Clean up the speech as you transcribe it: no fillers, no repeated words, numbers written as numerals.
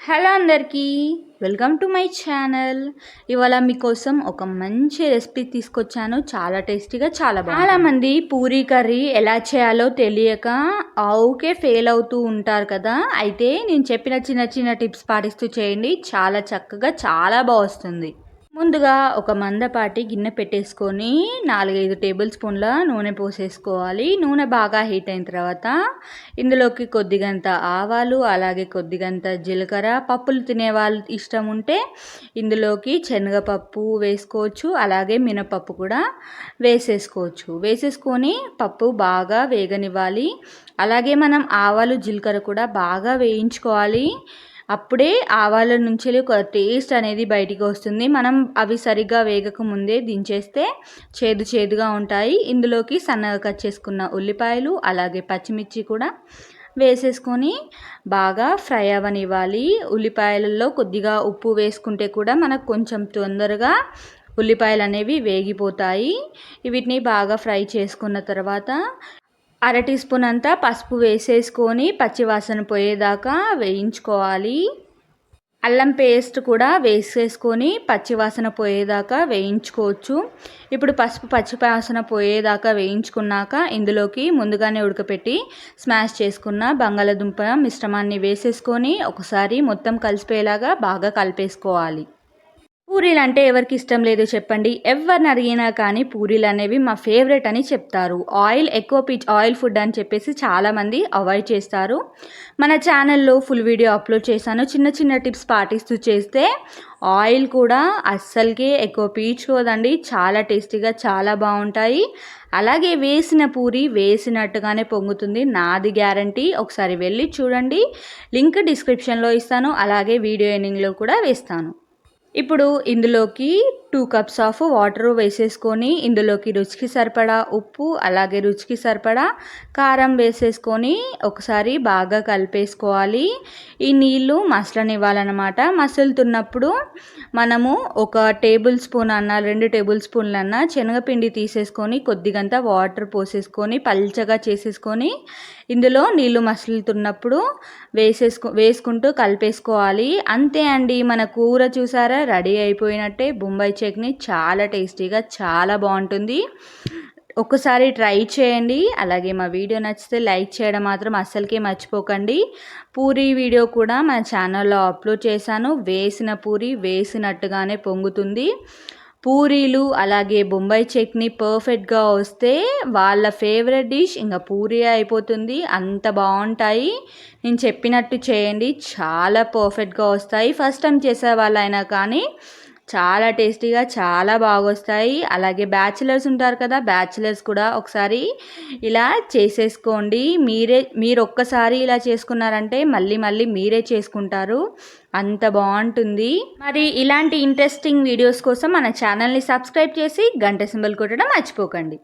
Hello అందరికీ, welcome to my channel. ఇవాళ మీకోసం ఒక మంచి రెసిపీ తీసుకొచ్చాను. చాలా టేస్టీగా, చాలామంది పూరీ కర్రీ ఎలా చేయాలో తెలియక ఊకే ఫెయిల్ అవుతూ ఉంటారు కదా. అయితే నేను చెప్పిన చిన్న చిన్న టిప్స్ పాటిస్తూ చేయండి, చాలా చక్కగా చాలా బాగా వస్తుంది. ముందుగా ఒక మందపాటి గిన్నె పెట్టేసుకొని 4-5 టేబుల్ స్పూన్ల నూనె పోసేసుకోవాలి. నూనె బాగా హీట్ అయిన తర్వాత ఇందులోకి కొద్దిగంత ఆవాలు, అలాగే కొద్దిగంత జీలకర్ర, పప్పులు తినే వాళ్ళు ఇష్టం ఉంటే ఇందులోకి శనగపప్పు వేసుకోవచ్చు, అలాగే మినపప్పు కూడా వేసేసుకోవచ్చు. వేసేసుకొని పప్పు బాగా వేగనివ్వాలి. అలాగే మనం ఆవాలు, జీలకర్ర కూడా బాగా వేయించుకోవాలి. అప్పుడే ఆవాల నుంచి ఒక టేస్ట్ అనేది బయటికి వస్తుంది. మనం అవి సరిగ్గా వేగక ముందే దించేస్తే చేదుగా ఉంటాయి. ఇందులోకి సన్నగా కట్ చేసుకున్న ఉల్లిపాయలు, అలాగే పచ్చిమిర్చి కూడా వేసేసుకొని బాగా ఫ్రై అవ్వనివ్వాలి. ఉల్లిపాయలలో కొద్దిగా ఉప్పు వేసుకుంటే కూడా మనకు కొంచెం తొందరగా ఉల్లిపాయలు అనేవి వేగిపోతాయి. వీటిని బాగా ఫ్రై చేసుకున్న తర్వాత 1/2 టీ స్పూన్ అంతా పసుపు వేసేసుకొని పచ్చివాసన పోయేదాకా వేయించుకోవాలి. అల్లం పేస్ట్ కూడా వేసేసుకొని పచ్చివాసన పోయేదాకా వేయించుకోవచ్చు. ఇప్పుడు పసుపు పచ్చివాసన పోయేదాకా వేయించుకున్నాక ఇందులోకి ముందుగానే ఉడకపెట్టి స్మాష్ చేసుకున్న బంగాళదుంప మిశ్రమాన్ని వేసేసుకొని ఒకసారి మొత్తం కలిసిపోయేలాగా బాగా కలిపేసుకోవాలి. పూరీలు అంటే ఎవరికి ఇష్టం లేదు చెప్పండి. ఎవరిని అడిగినా కానీ పూరీలు అనేవి మా ఫేవరెట్ అని చెప్తారు. ఆయిల్ ఫుడ్ అని చెప్పేసి చాలామంది అవాయిడ్ చేస్తారు. మన ఛానల్లో ఫుల్ వీడియో అప్లోడ్ చేశాను. చిన్న చిన్న టిప్స్ పాటిస్తూ చేస్తే ఆయిల్ కూడా అస్సలకే ఎక్కువ పీల్చుకోదండి. చాలా టేస్టీగా చాలా బాగుంటాయి. అలాగే వేసిన పూరి వేసినట్టుగానే పొంగుతుంది, నాది గ్యారంటీ. ఒకసారి వెళ్ళి చూడండి. లింక్ డిస్క్రిప్షన్లో ఇస్తాను, అలాగే వీడియో ఎండింగ్లో కూడా వేస్తాను. ఇప్పుడు ఇందులోకి 2 కప్స్ ఆఫ్ వాటర్ వేసేసుకొని ఇందులోకి రుచికి సరిపడా ఉప్పు, అలాగే రుచికి సరిపడా కారం వేసేసుకొని ఒకసారి బాగా కలిపేసుకోవాలి. ఈ నీళ్ళు మసలనివ్వాలన్నమాట. మసులుతున్నప్పుడు మనము 1 టేబుల్ స్పూన్ అన్న 2 టేబుల్ స్పూన్లన్నా శనగపిండి తీసేసుకొని కొద్దిగంత వాటర్ పోసేసుకొని పల్చగా చేసేసుకొని ఇందులో నీళ్ళు మసులుతున్నప్పుడు వేసుకుంటూ కలిపేసుకోవాలి. అంతే అండి, మన కూర చూసారా రెడీ అయిపోయినట్టే. బొంబాయి చట్నీ చాలా టేస్టీగా చాలా బాగుంటుంది. ఒకసారి ట్రై చేయండి. అలాగే మా వీడియో నచ్చితే లైక్ చేయడం మాత్రం అస్సలకే మర్చిపోకండి. పూరీ వీడియో కూడా మన ఛానల్లో అప్లోడ్ చేశాను. వేసిన పూరి వేసినట్టుగానే పొంగుతుంది. పూరీలు అలాగే బొంబాయి చట్నీ పర్ఫెక్ట్గా వస్తే వాళ్ళ ఫేవరెట్ డిష్ ఇంకా పూరీ అయిపోతుంది. అంత బాగుంటాయి. నేను చెప్పినట్టు చేయండి, చాలా పర్ఫెక్ట్గా వస్తాయి. ఫస్ట్ టైం చేసే వాళ్ళైనా కానీ చాలా టేస్టీగా చాలా బాగా వస్తాయి. అలాగే బ్యాచిలర్స్ ఉంటారు కదా, బ్యాచిలర్స్ కూడా ఒకసారి ఇలా చేసేసుకోండి. మీరు ఒక్కసారి ఇలా చేసుకున్నారంటే మళ్ళీ మళ్ళీ మీరే చేసుకుంటారు, అంత బాగుంటుంది. మరి ఇలాంటి ఇంట్రెస్టింగ్ వీడియోస్ కోసం మన ఛానల్ని సబ్స్క్రైబ్ చేసి గంట సింబల్ కొట్టడం మర్చిపోకండి.